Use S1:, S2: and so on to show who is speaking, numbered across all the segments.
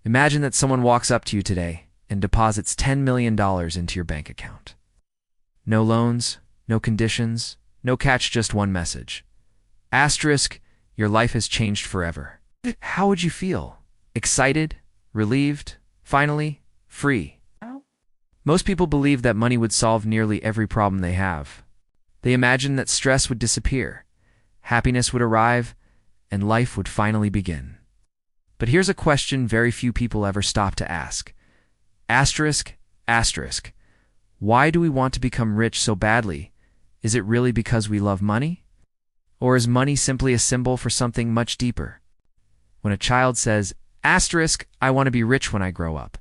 S1: Imagine that someone walks up to you today and deposits $10 million into your bank account. No loans, no conditions, no catch, just one message. Asterisk, your life has changed forever. How would you feel? Excited? Relieved? Finally? Free? Most people believe that money would solve nearly every problem they have. They imagine that stress would disappear, happiness would arrive, and life would finally begin. But here's a question very few people ever stop to ask. Asterisk, asterisk. Why do we want to become rich so badly? Is it really because we love money? Or is money simply a symbol for something much deeper? When a child says, asterisk, I want to be rich when I grow up,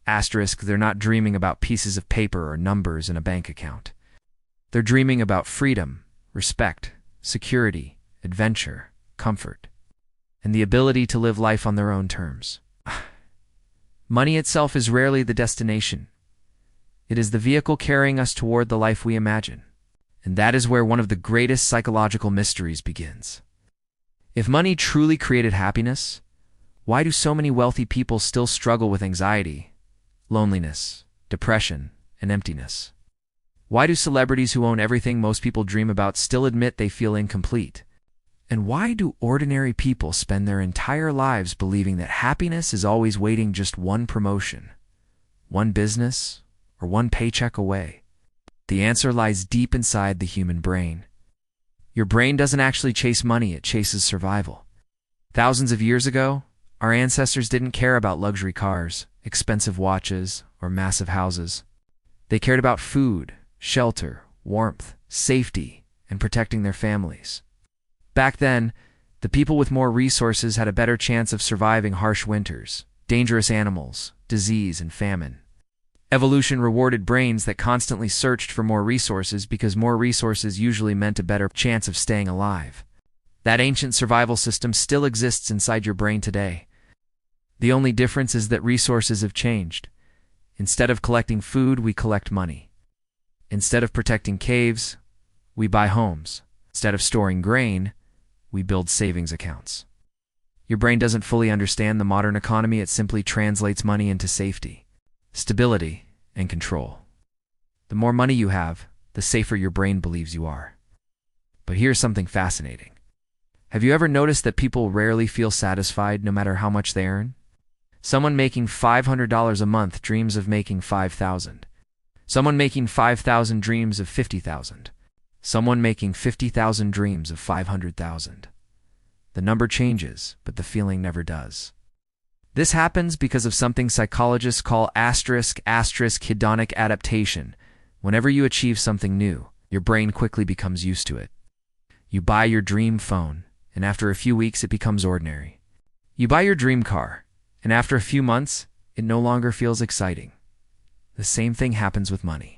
S1: asterisk, they're not dreaming about pieces of paper or numbers in a bank account. They're dreaming about freedom, respect, security, adventure, comfort, and the ability to live life on their own terms. Money itself is rarely the destination. It is the vehicle carrying us toward the life we imagine. And that is where one of the greatest psychological mysteries begins. If money truly created happiness, why do so many wealthy people still struggle with anxiety, loneliness, depression, and emptiness? Why do celebrities who own everything most people dream about still admit they feel incomplete? And why do ordinary people spend their entire lives believing that happiness is always waiting just one promotion, one business, or one paycheck away? The answer lies deep inside the human brain. Your brain doesn't actually chase money, it chases survival. Thousands of years ago, our ancestors didn't care about luxury cars, expensive watches, or massive houses. They cared about food, shelter, warmth, safety, and protecting their families. Back then, the people with more resources had a better chance of surviving harsh winters, dangerous animals, disease, and famine. Evolution rewarded brains that constantly searched for more resources because more resources usually meant a better chance of staying alive. That ancient survival system still exists inside your brain today. The only difference is that resources have changed. Instead of collecting food, we collect money. Instead of protecting caves, we buy homes. Instead of storing grain, we build savings accounts. Your brain doesn't fully understand the modern economy, it simply translates money into safety, stability, and control. The more money you have, the safer your brain believes you are. But here's something fascinating. Have you ever noticed that people rarely feel satisfied no matter how much they earn? Someone making $500 a month dreams of making $5,000. Someone making $5,000 dreams of $50,000. Someone making $50,000 dreams of $500,000. The number changes, but the feeling never does. This happens because of something psychologists call asterisk hedonic adaptation. Whenever you achieve something new, your brain quickly becomes used to it. You buy your dream phone, and after a few weeks it becomes ordinary. You buy your dream car, and after a few months, it no longer feels exciting. The same thing happens with money.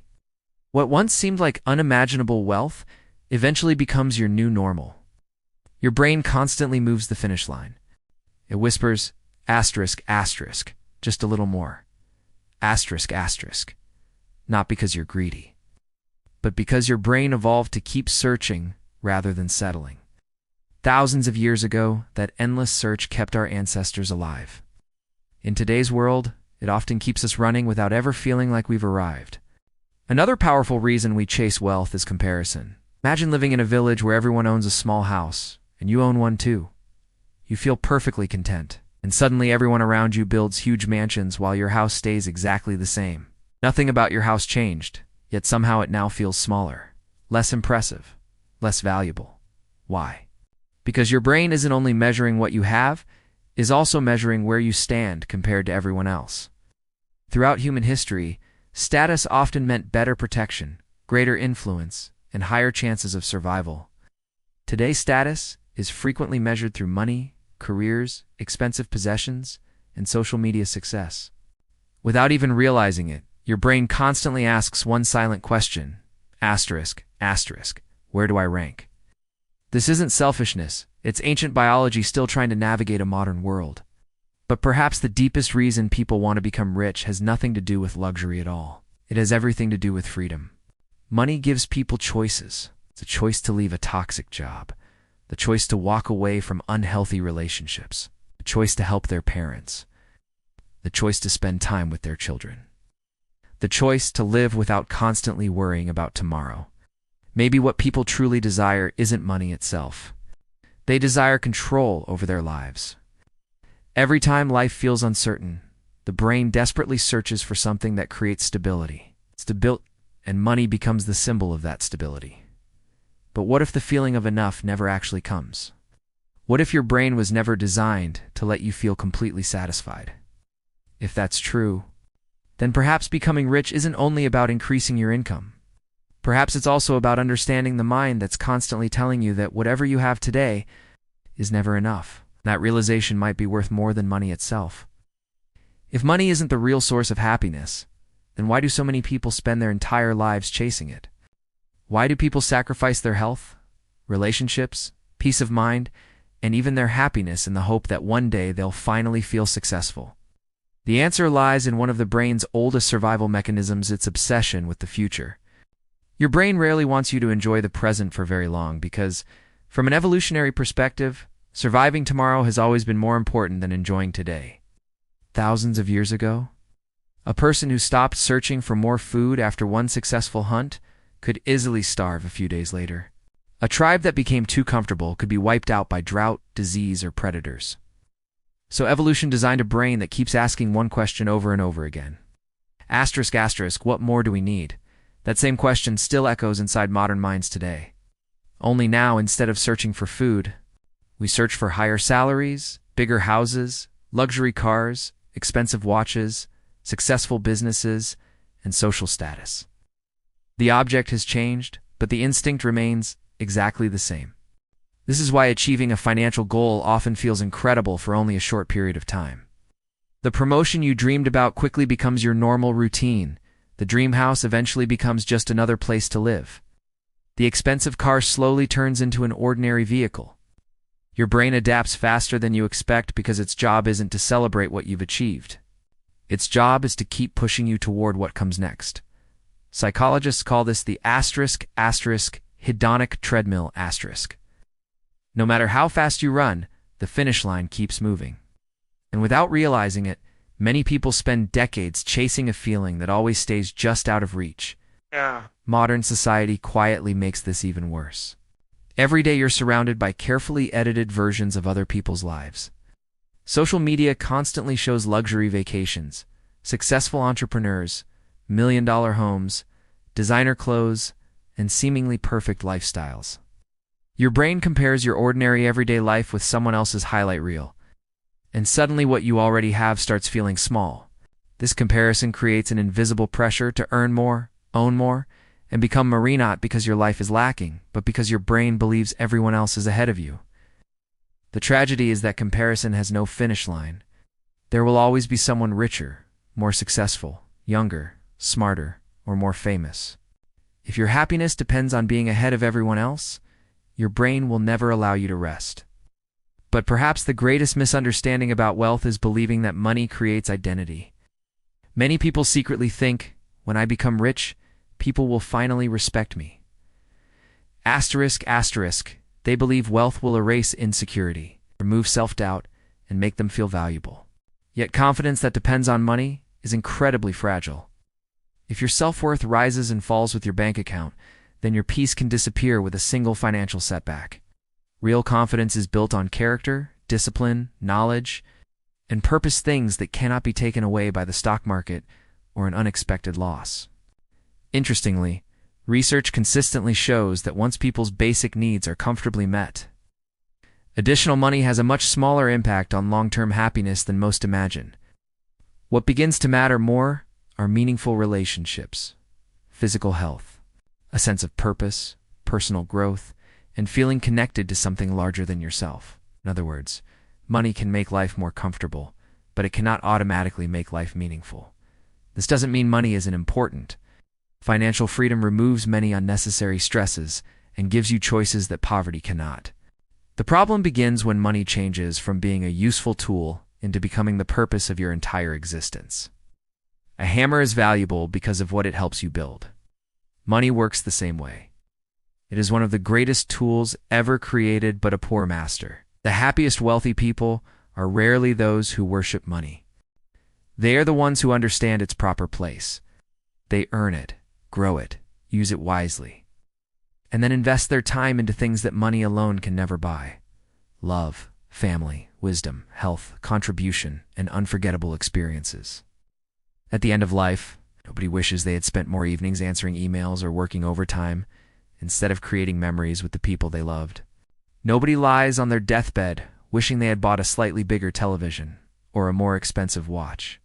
S1: What once seemed like unimaginable wealth eventually becomes your new normal. Your brain constantly moves the finish line. It whispers, asterisk, just a little more. Asterisk. Not because you're greedy, but because your brain evolved to keep searching rather than settling. Thousands of years ago, that endless search kept our ancestors alive. In today's world, it often keeps us running without ever feeling like we've arrived. Another powerful reason we chase wealth is comparison. Imagine living in a village where everyone owns a small house, and you own one too. You feel perfectly content, and suddenly everyone around you builds huge mansions while your house stays exactly the same. Nothing about your house changed, yet somehow it now feels smaller, less impressive, less valuable. Why? Because your brain isn't only measuring what you have, it is also measuring where you stand compared to everyone else. Throughout human history, status often meant better protection, greater influence, and higher chances of survival. Today's status is frequently measured through money, careers, expensive possessions, and social media success. Without even realizing it, your brain constantly asks one silent question, asterisk, where do I rank? This isn't selfishness, it's ancient biology still trying to navigate a modern world. But perhaps the deepest reason people want to become rich has nothing to do with luxury at all. It has everything to do with freedom. Money gives people choices. It's a choice to leave a toxic job, the choice to walk away from unhealthy relationships, a choice to help their parents, the choice to spend time with their children, the choice to live without constantly worrying about tomorrow. Maybe what people truly desire isn't money itself. They desire control over their lives. Every time life feels uncertain, the brain desperately searches for something that creates stability. And money becomes the symbol of that stability. But what if the feeling of enough never actually comes? What if your brain was never designed to let you feel completely satisfied? If that's true, then perhaps becoming rich isn't only about increasing your income. Perhaps it's also about understanding the mind that's constantly telling you that whatever you have today is never enough. That realization might be worth more than money itself. If money isn't the real source of happiness, then why do so many people spend their entire lives chasing it? Why do people sacrifice their health, relationships, peace of mind, and even their happiness in the hope that one day they'll finally feel successful? The answer lies in one of the brain's oldest survival mechanisms, its obsession with the future. Your brain rarely wants you to enjoy the present for very long because, from an evolutionary perspective, surviving tomorrow has always been more important than enjoying today. Thousands of years ago, a person who stopped searching for more food after one successful hunt could easily starve a few days later. A tribe that became too comfortable could be wiped out by drought, disease, or predators. So evolution designed a brain that keeps asking one question over and over again. Asterisk, asterisk, what more do we need? That same question still echoes inside modern minds today. Only now, instead of searching for food, we search for higher salaries, bigger houses, luxury cars, expensive watches, successful businesses, and social status. The object has changed, but the instinct remains exactly the same. This is why achieving a financial goal often feels incredible for only a short period of time. The promotion you dreamed about quickly becomes your normal routine. The dream house eventually becomes just another place to live. The expensive car slowly turns into an ordinary vehicle. Your brain adapts faster than you expect because its job isn't to celebrate what you've achieved. Its job is to keep pushing you toward what comes next. Psychologists call this the asterisk, asterisk, hedonic treadmill asterisk. No matter how fast you run, the finish line keeps moving. And without realizing it, many people spend decades chasing a feeling that always stays just out of reach. Modern society quietly makes this even worse. Every day you're surrounded by carefully edited versions of other people's lives. Social media constantly shows luxury vacations, successful entrepreneurs, million-dollar homes, designer clothes, and seemingly perfect lifestyles. Your brain compares your ordinary everyday life with someone else's highlight reel, and suddenly what you already have starts feeling small. This comparison creates an invisible pressure to earn more, own more, and become more, not because your life is lacking, but because your brain believes everyone else is ahead of you. The tragedy is that comparison has no finish line. There will always be someone richer, more successful, younger, smarter, or more famous. If your happiness depends on being ahead of everyone else, your brain will never allow you to rest. But perhaps the greatest misunderstanding about wealth is believing that money creates identity. Many people secretly think, when I become rich, people will finally respect me. Asterisk, asterisk, they believe wealth will erase insecurity, remove self-doubt, and make them feel valuable. Yet confidence that depends on money is incredibly fragile. If your self-worth rises and falls with your bank account, then your peace can disappear with a single financial setback. Real confidence is built on character, discipline, knowledge, and purpose, things that cannot be taken away by the stock market or an unexpected loss. Interestingly, research consistently shows that once people's basic needs are comfortably met, additional money has a much smaller impact on long-term happiness than most imagine. What begins to matter more are meaningful relationships, physical health, a sense of purpose, personal growth, and feeling connected to something larger than yourself. In other words, money can make life more comfortable, but it cannot automatically make life meaningful. This doesn't mean money isn't important. Financial freedom removes many unnecessary stresses and gives you choices that poverty cannot. The problem begins when money changes from being a useful tool into becoming the purpose of your entire existence. A hammer is valuable because of what it helps you build. Money works the same way. It is one of the greatest tools ever created, but a poor master. The happiest wealthy people are rarely those who worship money. They are the ones who understand its proper place. They earn it, grow it, use it wisely, and then invest their time into things that money alone can never buy: love, family, wisdom, health, contribution, and unforgettable experiences. At the end of life, nobody wishes they had spent more evenings answering emails or working overtime instead of creating memories with the people they loved. Nobody lies on their deathbed wishing they had bought a slightly bigger television or a more expensive watch.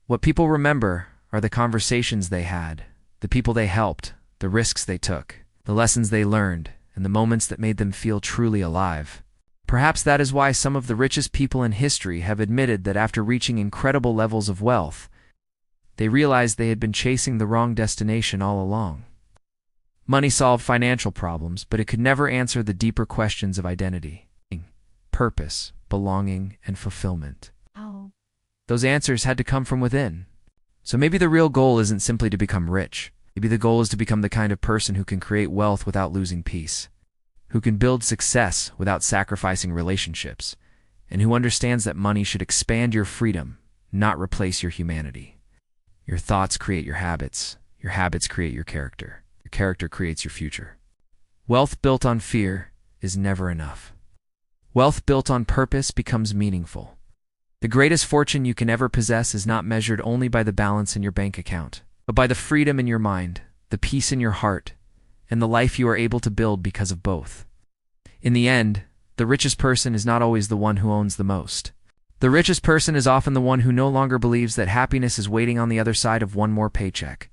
S1: What people remember are the conversations they had, the people they helped, the risks they took, the lessons they learned, and the moments that made them feel truly alive. Perhaps that is why some of the richest people in history have admitted that after reaching incredible levels of wealth, they realized they had been chasing the wrong destination all along. Money solved financial problems, but it could never answer the deeper questions of identity, purpose, belonging, and fulfillment.
S2: Oh.
S1: Those answers had to come from within. So maybe the real goal isn't simply to become rich. Maybe the goal is to become the kind of person who can create wealth without losing peace, who can build success without sacrificing relationships, and who understands that money should expand your freedom, not replace your humanity. Your thoughts create your habits create your character creates your future. Wealth built on fear is never enough. Wealth built on purpose becomes meaningful. The greatest fortune you can ever possess is not measured only by the balance in your bank account, but by the freedom in your mind, the peace in your heart, and the life you are able to build because of both. In the end, the richest person is not always the one who owns the most. The richest person is often the one who no longer believes that happiness is waiting on the other side of one more paycheck.